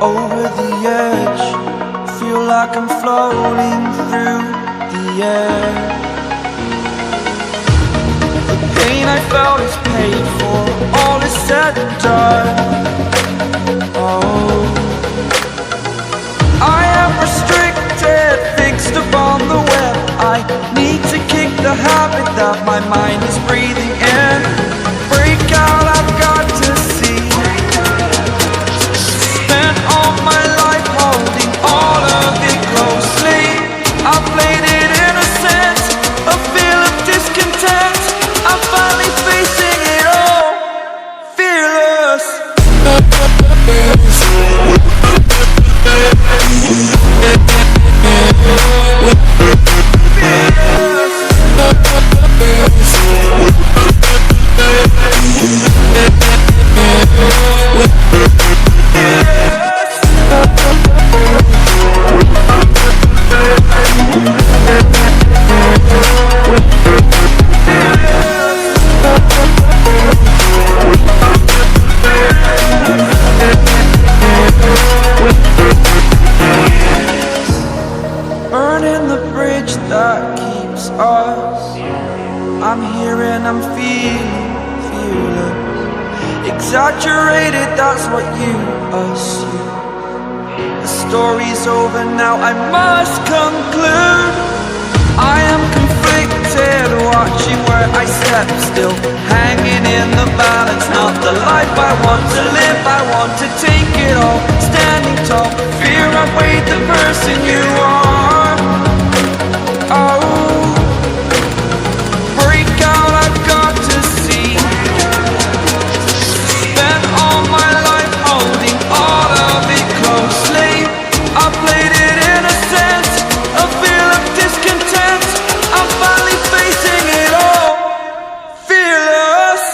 Over the edge, feel like I'm floating through the air. The pain I felt is paid for, all is said and done. Oh, I am restricted, fixed upon the web. I need to kick the habit that my mind is breathing in. Break out, I've got to see. Spent all my life holding all of it closely. I played it innocent, a feel of discontent. I'm finally facing it all, fearless. Burning the bridge that keeps us. I'm here and I'm feeling fearless. Exaggerated, that's what you assume. The story's over now, I must conclude. I am conflicted, watching where I step still, hanging in the balance. Not the life I want to live, I want to take it all. Standing tall, fear outweighed the person you are. Oh, break out, I've got to see. Spent all my life holding all of it closely. I played it innocent, a feel of discontent. I'm finally facing it all, fearless.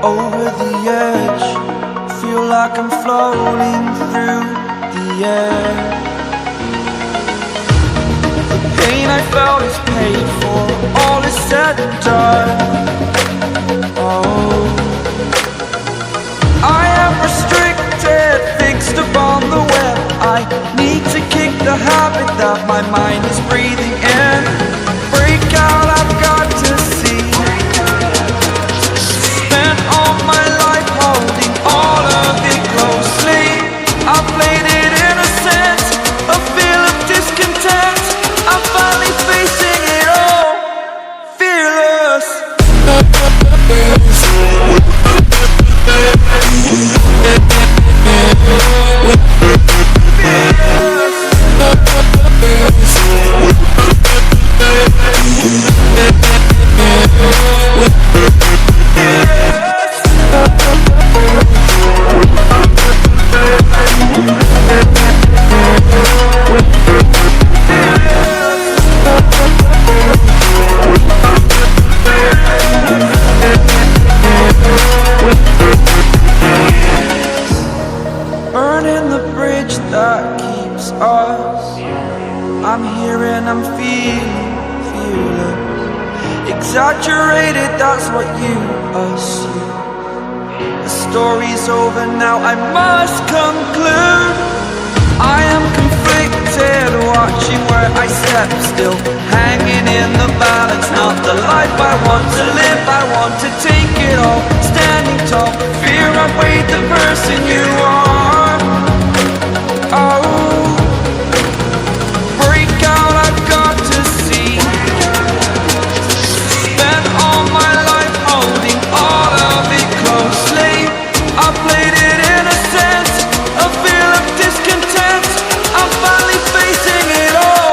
Over the edge, feel like I'm floating through the air. The pain I felt is paid for, all is said and done. Oh, I am restricted, fixed upon the web. I need to kick the habit that my mind is breathing in. Break out, I've got to see. Spent all my life holding all of it closely. I played it innocent, a feel of discontent. I'm finally facing it all, fearless. Burning the bridge that keeps us. I'm here and I'm feeling fearless. Exaggerated, that's what you assume. The story's over now, I must conclude. I am conflicted, watching where I step, still hanging in the balance. Not the life I want to live, I want to take it all. Standing tall, fear I've weighed the person you are. Oh, break out, I've got to see. Spent all my life holding all of it closely. I played it innocent, a feel of discontent. I'm finally facing it all,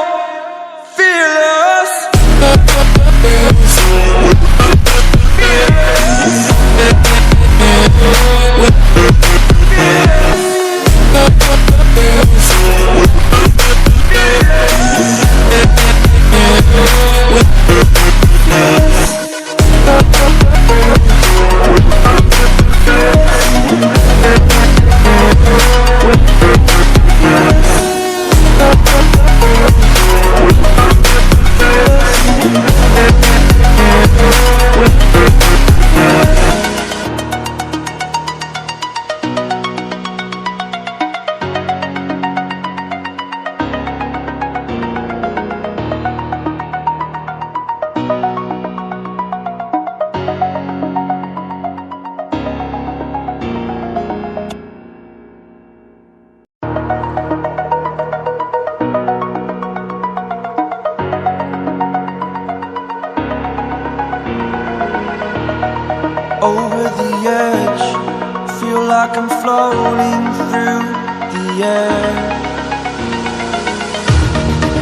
fearless. Over the edge, feel like I'm floating through the air.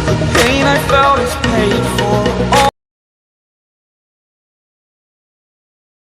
The pain I felt is paid for.